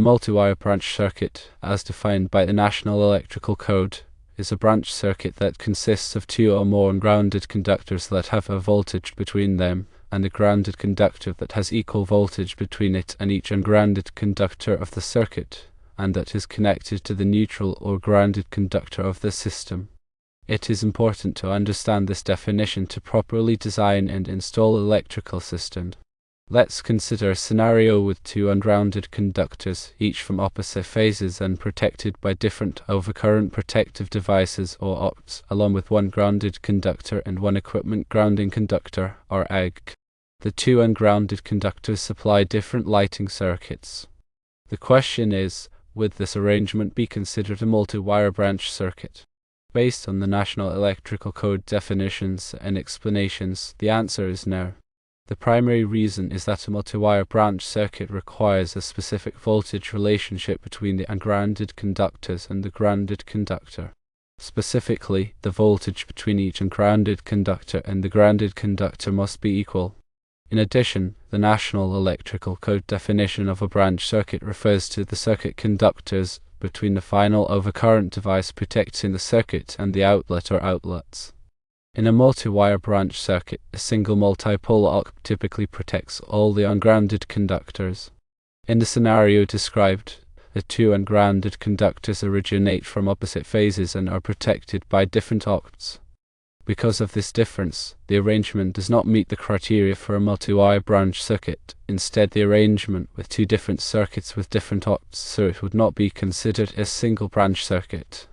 multiwire branch circuit, as defined by the National Electrical Code, is a branch circuit that consists of two or more ungrounded conductors that have a voltage between them, and a grounded conductor that has equal voltage between it and each ungrounded conductor of the circuit, and that is connected to the neutral or grounded conductor of the system. It is important to understand this definition to properly design and install electrical systems. Let's consider a scenario with two ungrounded conductors, each from opposite phases and protected by different overcurrent protective devices or OCPDs, along with one grounded conductor and one equipment grounding conductor, or EG. The two ungrounded conductors supply different lighting circuits. The question is, would this arrangement be considered a multi-wire branch circuit? Based on the National Electrical Code definitions and explanations, the answer is no. The primary reason is that a multi-wire branch circuit requires a specific voltage relationship between the ungrounded conductors and the grounded conductor. Specifically, the voltage between each ungrounded conductor and the grounded conductor must be equal. In addition, the National Electrical Code definition of a branch circuit refers to the circuit conductors between the final overcurrent device protecting the circuit and the outlet or outlets. In a multi-wire branch circuit, a single multipole OCPD typically protects all the ungrounded conductors. In the scenario described, the two ungrounded conductors originate from opposite phases and are protected by different OCPDs. Because of this difference, the arrangement does not meet the criteria for a multi-wire branch circuit. Instead, the arrangement with two different circuits with different OCPDs, so it would not be considered a single branch circuit.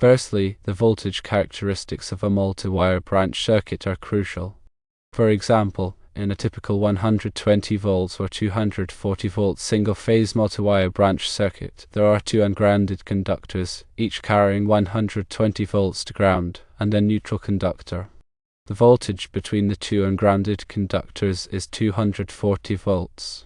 Firstly, the voltage characteristics of a multi-wire branch circuit are crucial. For example, in a typical 120 volts or 240 volts single-phase multi-wire branch circuit, there are two ungrounded conductors, each carrying 120 volts to ground, and a neutral conductor. The voltage between the two ungrounded conductors is 240 volts.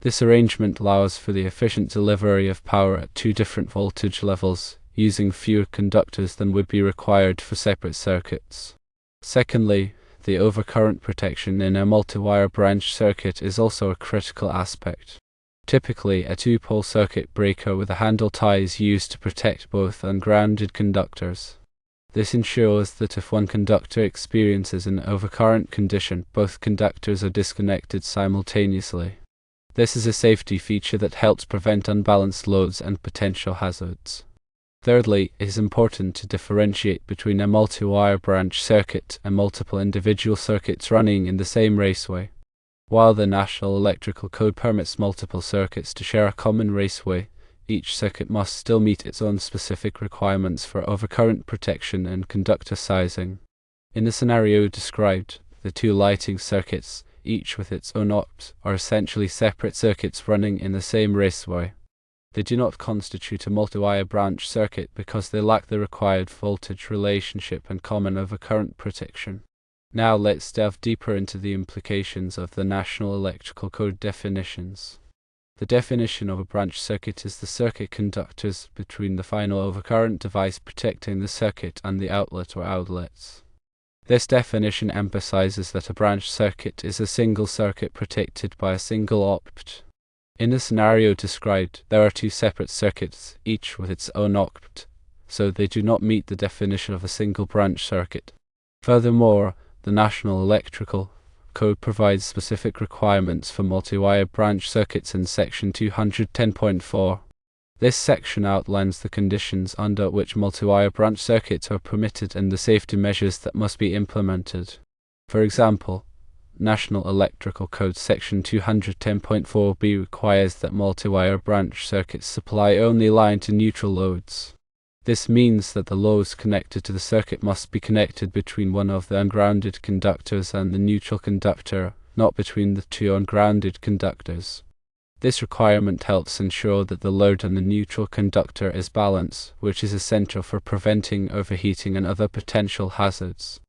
This arrangement allows for the efficient delivery of power at two different voltage levels, using fewer conductors than would be required for separate circuits. Secondly, the overcurrent protection in a multi-wire branch circuit is also a critical aspect. Typically, a two-pole circuit breaker with a handle tie is used to protect both ungrounded conductors. This ensures that if one conductor experiences an overcurrent condition, both conductors are disconnected simultaneously. This is a safety feature that helps prevent unbalanced loads and potential hazards. Thirdly, it is important to differentiate between a multi-wire branch circuit and multiple individual circuits running in the same raceway. While the National Electrical Code permits multiple circuits to share a common raceway, each circuit must still meet its own specific requirements for overcurrent protection and conductor sizing. In the scenario described, the two lighting circuits, each with its own OCPD, are essentially separate circuits running in the same raceway. They do not constitute a multi-wire branch circuit because they lack the required voltage relationship and common overcurrent protection. Now let's delve deeper into the implications of the National Electrical Code definitions. The definition of a branch circuit is the circuit conductors between the final overcurrent device protecting the circuit and the outlet or outlets. This definition emphasizes that a branch circuit is a single circuit protected by a single OCPD. In the scenario described, there are two separate circuits, each with its own OCPD, so they do not meet the definition of a single branch circuit. Furthermore, the National Electrical Code provides specific requirements for multi-wire branch circuits in Section 210.4. This section outlines the conditions under which multi-wire branch circuits are permitted and the safety measures that must be implemented. For example, National Electrical Code Section 210.4b requires that multi-wire branch circuits supply only line to neutral loads. This means that the loads connected to the circuit must be connected between one of the ungrounded conductors and the neutral conductor, not between the two ungrounded conductors. This requirement helps ensure that the load on the neutral conductor is balanced, which is essential for preventing overheating and other potential hazards.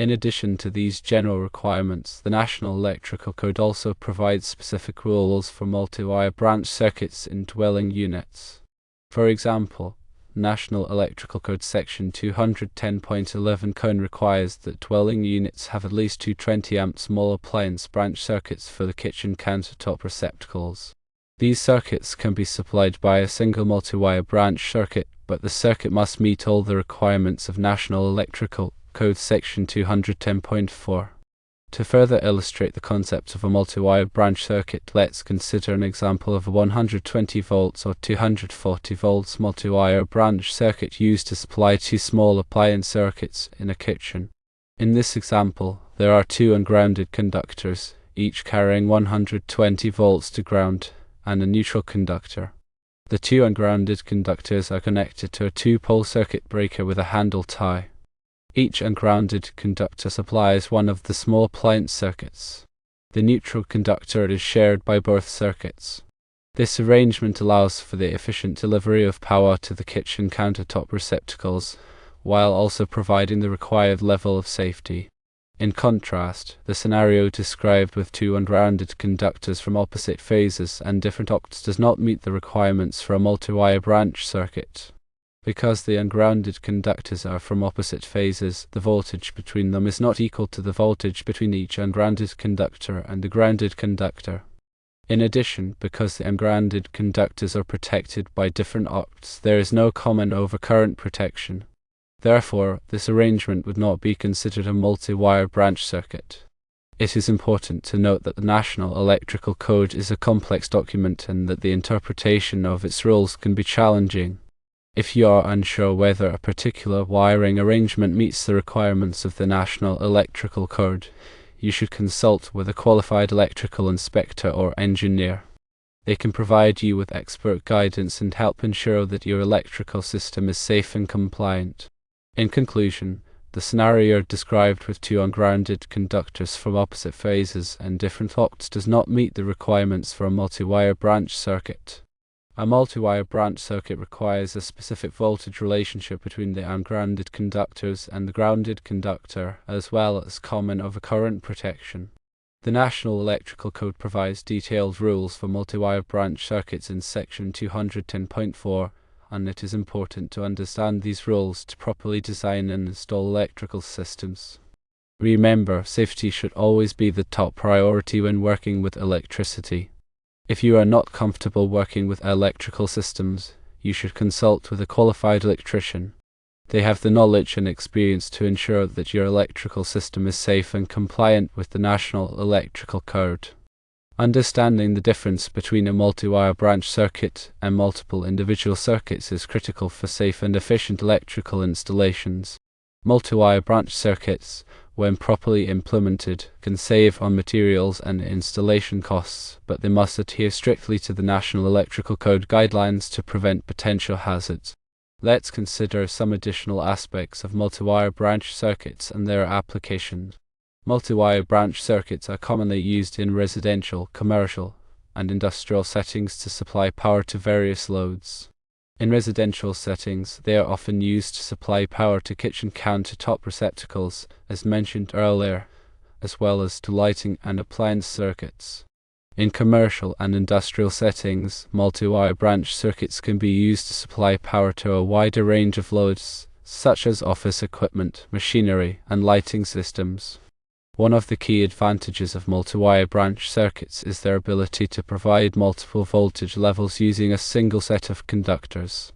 In addition to these general requirements, the National Electrical Code also provides specific rules for multi-wire branch circuits in dwelling units. For example, National Electrical Code Section 210.11 code requires that dwelling units have at least two 20 amp small appliance branch circuits for the kitchen countertop receptacles. These circuits can be supplied by a single multi-wire branch circuit, but the circuit must meet all the requirements of National Electrical Code Section 210.4. To further illustrate the concept of a multi-wire branch circuit, let's consider an example of a 120 volts or 240 volts multi-wire branch circuit used to supply two small appliance circuits in a kitchen. In this example, there are two ungrounded conductors, each carrying 120 volts to ground, and a neutral conductor. The two ungrounded conductors are connected to a two-pole circuit breaker with a handle tie. Each ungrounded conductor supplies one of the small appliance circuits. The neutral conductor is shared by both circuits. This arrangement allows for the efficient delivery of power to the kitchen countertop receptacles, while also providing the required level of safety. In contrast, the scenario described with two ungrounded conductors from opposite phases and different octs does not meet the requirements for a multi-wire branch circuit. Because the ungrounded conductors are from opposite phases, the voltage between them is not equal to the voltage between each ungrounded conductor and the grounded conductor. In addition, because the ungrounded conductors are protected by different octs, there is no common overcurrent protection. Therefore, this arrangement would not be considered a multi-wire branch circuit. It is important to note that the National Electrical Code is a complex document and that the interpretation of its rules can be challenging. If you are unsure whether a particular wiring arrangement meets the requirements of the National Electrical Code, you should consult with a qualified electrical inspector or engineer. They can provide you with expert guidance and help ensure that your electrical system is safe and compliant. In conclusion, the scenario described with two ungrounded conductors from opposite phases and different octs does not meet the requirements for a multi-wire branch circuit. A multi-wire branch circuit requires a specific voltage relationship between the ungrounded conductors and the grounded conductor, as well as common overcurrent protection. The National Electrical Code provides detailed rules for multi-wire branch circuits in Section 210.4, and it is important to understand these rules to properly design and install electrical systems. Remember, safety should always be the top priority when working with electricity. If you are not comfortable working with electrical systems, you should consult with a qualified electrician. They have the knowledge and experience to ensure that your electrical system is safe and compliant with the National Electrical Code. Understanding the difference between a multi-wire branch circuit and multiple individual circuits is critical for safe and efficient electrical installations. Multi-wire branch circuits, when properly implemented, can save on materials and installation costs, but they must adhere strictly to the National Electrical Code guidelines to prevent potential hazards. Let's consider some additional aspects of multi-wire branch circuits and their applications. Multi-wire branch circuits are commonly used in residential, commercial, and industrial settings to supply power to various loads. In residential settings, they are often used to supply power to kitchen countertop receptacles, as mentioned earlier, as well as to lighting and appliance circuits. In commercial and industrial settings, multi-wire branch circuits can be used to supply power to a wider range of loads, such as office equipment, machinery, and lighting systems. One of the key advantages of multi-wire branch circuits is their ability to provide multiple voltage levels using a single set of conductors.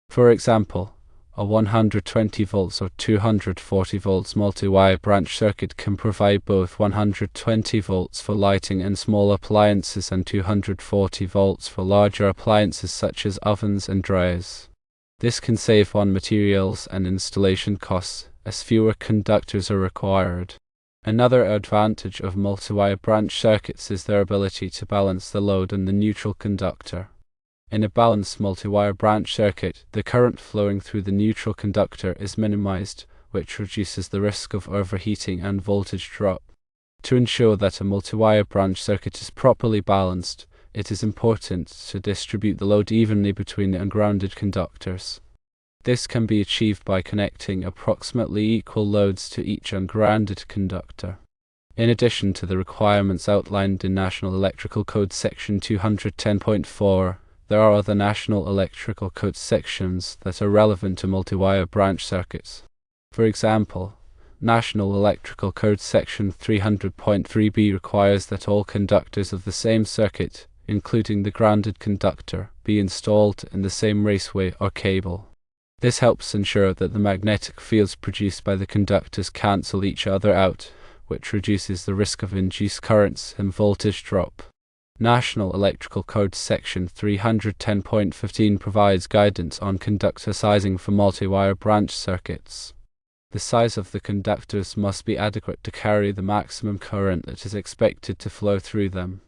For example, a 120 volts or 240 volts multi-wire branch circuit can provide both 120 volts for lighting and small appliances and 240 volts for larger appliances such as ovens and dryers. This can save on materials and installation costs, as fewer conductors are required. Another advantage of multi-wire branch circuits is their ability to balance the load on the neutral conductor. In a balanced multi-wire branch circuit, the current flowing through the neutral conductor is minimized, which reduces the risk of overheating and voltage drop. To ensure that a multi-wire branch circuit is properly balanced, it is important to distribute the load evenly between the ungrounded conductors. This can be achieved by connecting approximately equal loads to each ungrounded conductor. In addition to the requirements outlined in National Electrical Code Section 210.4, there are other National Electrical Code sections that are relevant to multi-wire branch circuits. For example, National Electrical Code Section 300.3b requires that all conductors of the same circuit, including the grounded conductor, be installed in the same raceway or cable. This helps ensure that the magnetic fields produced by the conductors cancel each other out, which reduces the risk of induced currents and voltage drop. National Electrical Code Section 310.15 provides guidance on conductor sizing for multi-wire branch circuits. The size of the conductors must be adequate to carry the maximum current that is expected to flow through them.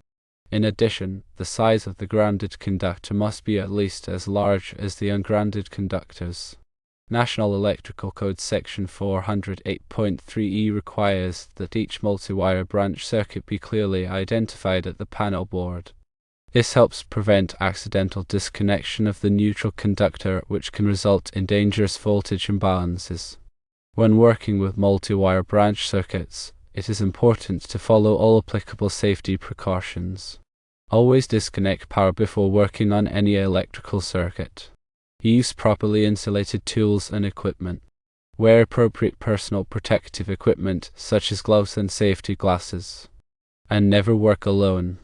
In addition, the size of the grounded conductor must be at least as large as the ungrounded conductors. National Electrical Code Section 408.3e requires that each multi-wire branch circuit be clearly identified at the panel board. This helps prevent accidental disconnection of the neutral conductor, which can result in dangerous voltage imbalances. When working with multi-wire branch circuits, it is important to follow all applicable safety precautions. Always disconnect power before working on any electrical circuit. Use properly insulated tools and equipment. Wear appropriate personal protective equipment such as gloves and safety glasses. And never work alone.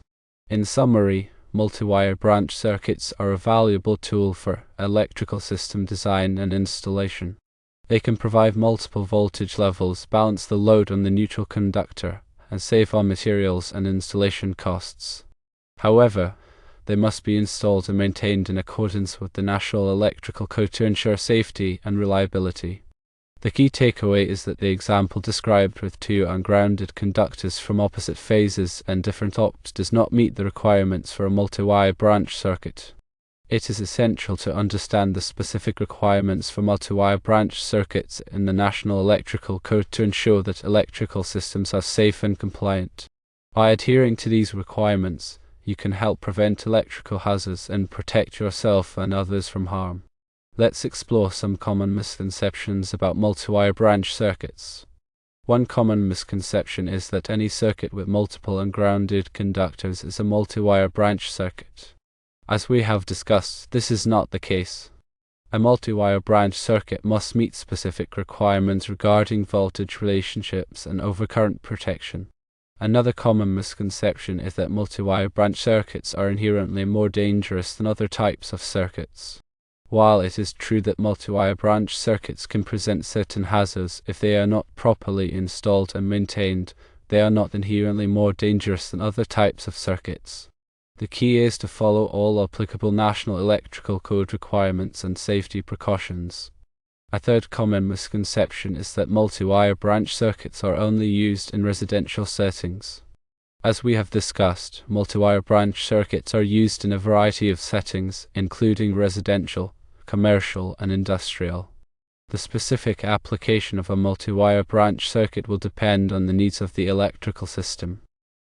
In summary, multi-wire branch circuits are a valuable tool for electrical system design and installation. They can provide multiple voltage levels, balance the load on the neutral conductor, and save on materials and installation costs. However, they must be installed and maintained in accordance with the National Electrical Code to ensure safety and reliability. The key takeaway is that the example described with two ungrounded conductors from opposite phases and different ops does not meet the requirements for a multi-wire branch circuit. It is essential to understand the specific requirements for multi-wire branch circuits in the National Electrical Code to ensure that electrical systems are safe and compliant. By adhering to these requirements, you can help prevent electrical hazards and protect yourself and others from harm. Let's explore some common misconceptions about multi-wire branch circuits. One common misconception is that any circuit with multiple ungrounded conductors is a multi-wire branch circuit. As we have discussed, this is not the case. A multi-wire branch circuit must meet specific requirements regarding voltage relationships and overcurrent protection. Another common misconception is that multi-wire branch circuits are inherently more dangerous than other types of circuits. While it is true that multi-wire branch circuits can present certain hazards if they are not properly installed and maintained, they are not inherently more dangerous than other types of circuits. The key is to follow all applicable National Electrical Code requirements and safety precautions. A third common misconception is that multi-wire branch circuits are only used in residential settings. As we have discussed, multi-wire branch circuits are used in a variety of settings, including residential, commercial, and industrial. The specific application of a multi-wire branch circuit will depend on the needs of the electrical system.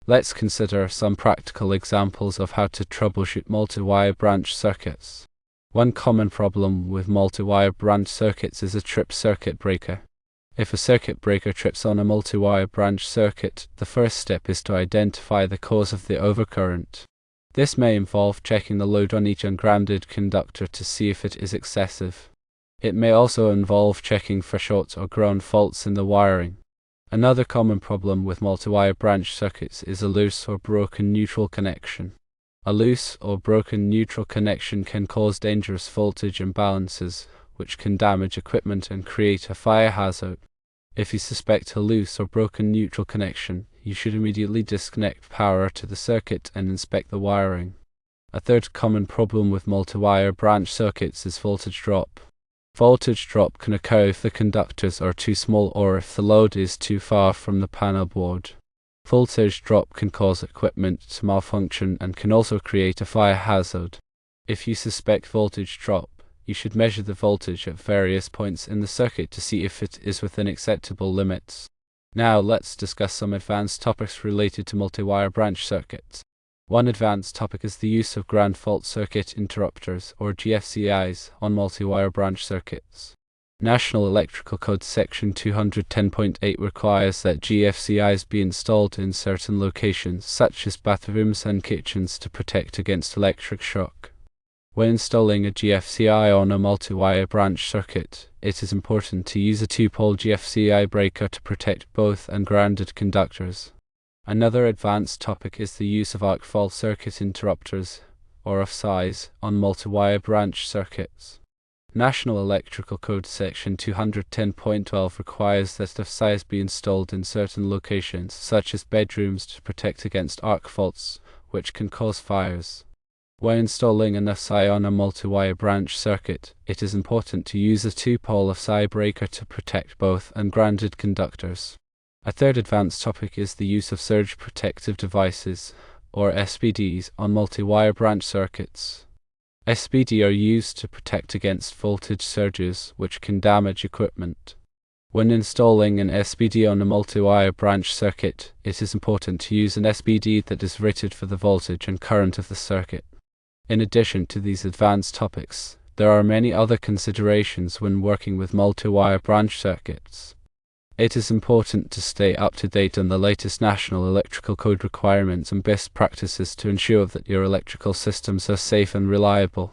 Let's consider some practical examples of how to troubleshoot multi-wire branch circuits. One common problem with multi-wire branch circuits is a trip circuit breaker. If a circuit breaker trips on a multi-wire branch circuit, the first step is to identify the cause of the overcurrent. This may involve checking the load on each ungrounded conductor to see if it is excessive. It may also involve checking for short or ground faults in the wiring. Another common problem with multi-wire branch circuits is a loose or broken neutral connection. A loose or broken neutral connection can cause dangerous voltage imbalances, which can damage equipment and create a fire hazard. If you suspect a loose or broken neutral connection, you should immediately disconnect power to the circuit and inspect the wiring. A third common problem with multi-wire branch circuits is voltage drop. Voltage drop can occur if the conductors are too small or if the load is too far from the panel board. Voltage drop can cause equipment to malfunction and can also create a fire hazard. If you suspect voltage drop, you should measure the voltage at various points in the circuit to see if it is within acceptable limits. Now let's discuss some advanced topics related to multi-wire branch circuits. One advanced topic is the use of ground fault circuit interrupters, or GFCIs, on multi-wire branch circuits. National Electrical Code Section 210.8 requires that GFCIs be installed in certain locations, such as bathrooms and kitchens, to protect against electric shock. When installing a GFCI on a multi-wire branch circuit, it is important to use a 2-pole GFCI breaker to protect both ungrounded conductors. Another advanced topic is the use of arc-fault circuit interrupters, or FSIs, on multi-wire branch circuits. National Electrical Code Section 210.12 requires that FSIs be installed in certain locations, such as bedrooms, to protect against arc faults, which can cause fires. When installing an FSI on a multi-wire branch circuit, it is important to use a 2-pole FSI breaker to protect both ungrounded conductors. A third advanced topic is the use of surge protective devices, or OCPDs, on multi-wire branch circuits. OCPDs are used to protect against voltage surges, which can damage equipment. When installing an OCPD on a multi-wire branch circuit, it is important to use an OCPD that is rated for the voltage and current of the circuit. In addition to these advanced topics, there are many other considerations when working with multi-wire branch circuits. It is important to stay up to date on the latest National Electrical Code requirements and best practices to ensure that your electrical systems are safe and reliable.